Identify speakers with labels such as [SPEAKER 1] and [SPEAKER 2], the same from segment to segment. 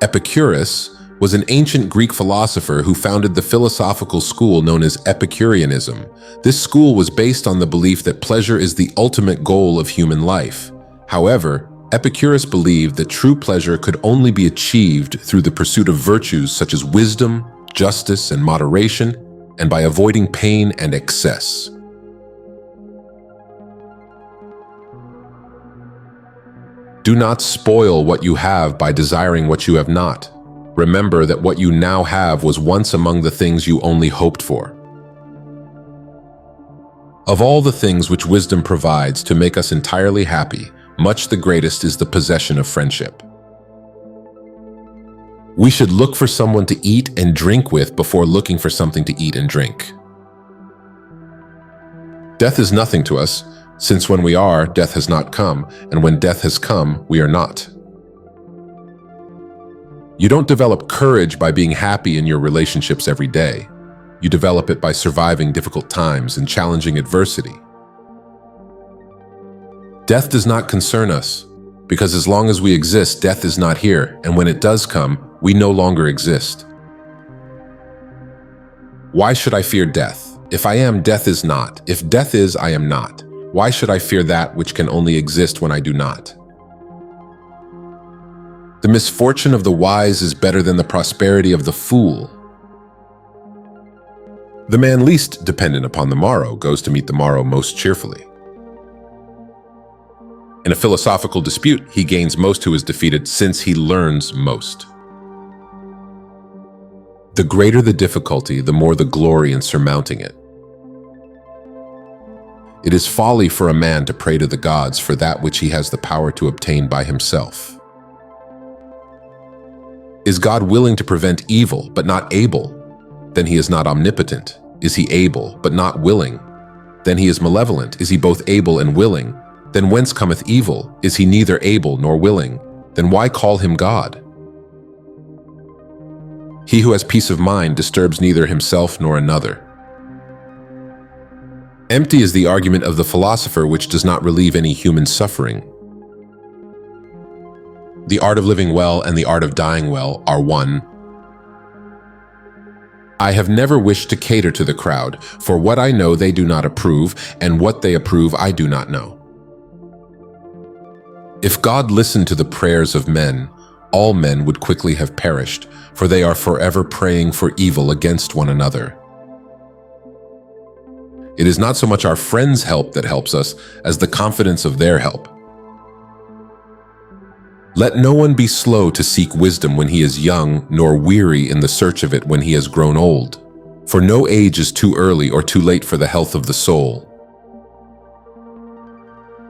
[SPEAKER 1] Epicurus was an ancient Greek philosopher who founded the philosophical school known as Epicureanism. This school was based on the belief that pleasure is the ultimate goal of human life. However, Epicurus believed that true pleasure could only be achieved through the pursuit of virtues such as wisdom, justice, and moderation, and by avoiding pain and excess. Do not spoil what you have by desiring what you have not. Remember that what you now have was once among the things you only hoped for. Of all the things which wisdom provides to make us entirely happy, much the greatest is the possession of friendship. We should look for someone to eat and drink with before looking for something to eat and drink. Death is nothing to us, since when we are, death has not come, and when death has come, we are not. You don't develop courage by being happy in your relationships every day. You develop it by surviving difficult times and challenging adversity. Death does not concern us, because as long as we exist, death is not here, and when it does come, we no longer exist. Why should I fear death? If I am, death is not. If death is, I am not. Why should I fear that which can only exist when I do not? The misfortune of the wise is better than the prosperity of the fool. The man least dependent upon the morrow goes to meet the morrow most cheerfully. In a philosophical dispute, he gains most who is defeated, since he learns most. The greater the difficulty, the more the glory in surmounting it. It is folly for a man to pray to the gods for that which he has the power to obtain by himself. Is God willing to prevent evil, but not able? Then he is not omnipotent. Is he able, but not willing? Then he is malevolent. Is he both able and willing? Then whence cometh evil? Is he neither able nor willing? Then why call him God? He who has peace of mind disturbs neither himself nor another. Empty is the argument of the philosopher which does not relieve any human suffering. The art of living well and the art of dying well are one. I have never wished to cater to the crowd, for what I know they do not approve, and what they approve I do not know. If God listened to the prayers of men, all men would quickly have perished, for they are forever praying for evil against one another. It is not so much our friends' help that helps us as the confidence of their help. Let no one be slow to seek wisdom when he is young, nor weary in the search of it when he has grown old. For no age is too early or too late for the health of the soul.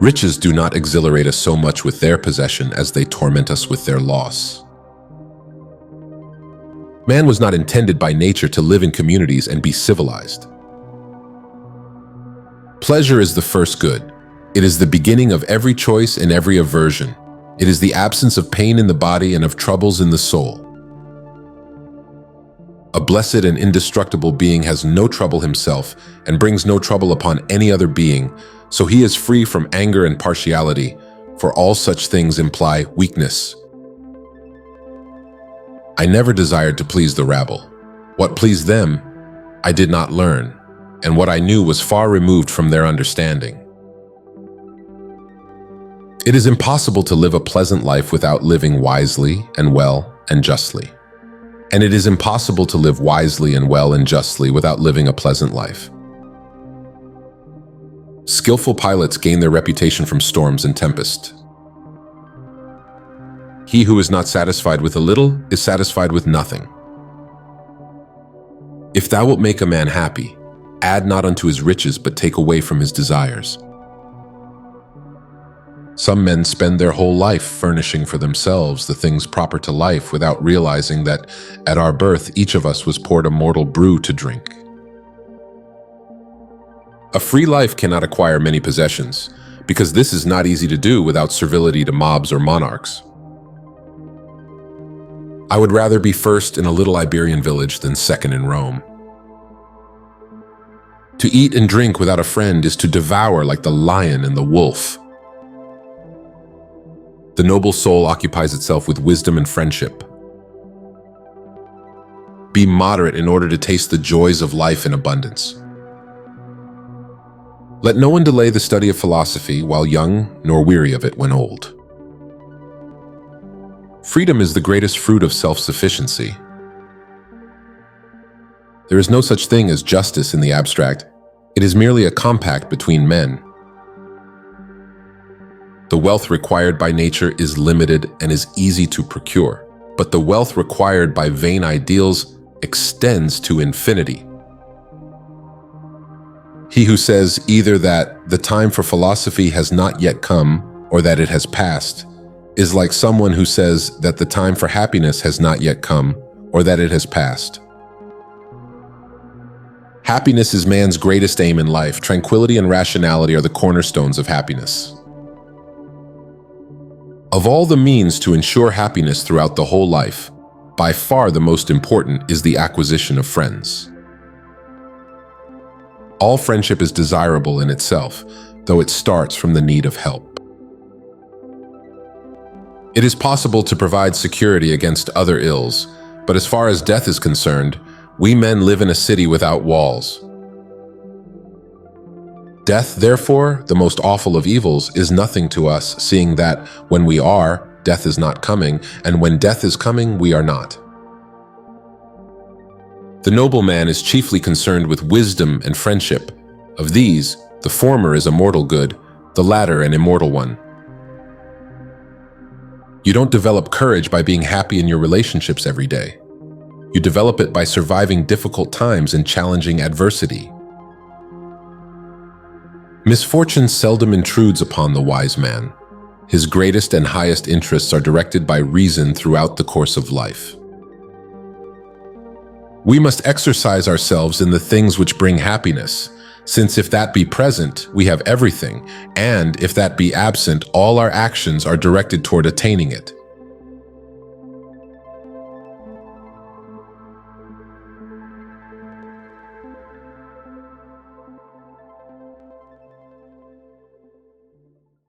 [SPEAKER 1] Riches do not exhilarate us so much with their possession as they torment us with their loss. Man was not intended by nature to live in communities and be civilized. Pleasure is the first good. It is the beginning of every choice and every aversion. It is the absence of pain in the body and of troubles in the soul. A blessed and indestructible being has no trouble himself and brings no trouble upon any other being, so he is free from anger and partiality, for all such things imply weakness. I never desired to please the rabble. What pleased them, I did not learn, and what I knew was far removed from their understanding. It is impossible to live a pleasant life without living wisely and well and justly. And it is impossible to live wisely and well and justly without living a pleasant life. Skillful pilots gain their reputation from storms and tempests. He who is not satisfied with a little is satisfied with nothing. If thou wilt make a man happy, add not unto his riches, but take away from his desires. Some men spend their whole life furnishing for themselves the things proper to life without realizing that at our birth each of us was poured a mortal brew to drink. A free life cannot acquire many possessions, because this is not easy to do without servility to mobs or monarchs. I would rather be first in a little Iberian village than second in Rome. To eat and drink without a friend is to devour like the lion and the wolf. The noble soul occupies itself with wisdom and friendship. Be moderate in order to taste the joys of life in abundance. Let no one delay the study of philosophy while young, nor weary of it when old. Freedom is the greatest fruit of self-sufficiency. There is no such thing as justice in the abstract. It is merely a compact between men. The wealth required by nature is limited and is easy to procure, but the wealth required by vain ideals extends to infinity. He who says either that the time for philosophy has not yet come or that it has passed is like someone who says that the time for happiness has not yet come or that it has passed. Happiness is man's greatest aim in life. Tranquility and rationality are the cornerstones of happiness. Of all the means to ensure happiness throughout the whole life, by far the most important is the acquisition of friends. All friendship is desirable in itself, though it starts from the need of help. It is possible to provide security against other ills, but as far as death is concerned, we men live in a city without walls. Death, therefore, the most awful of evils, is nothing to us, seeing that when we are, death is not coming, and when death is coming, we are not. The noble man is chiefly concerned with wisdom and friendship. Of these, the former is a mortal good, the latter an immortal one. You don't develop courage by being happy in your relationships every day. You develop it by surviving difficult times and challenging adversity. Misfortune seldom intrudes upon the wise man. His greatest and highest interests are directed by reason throughout the course of life. We must exercise ourselves in the things which bring happiness, since if that be present, we have everything, and if that be absent, all our actions are directed toward attaining it.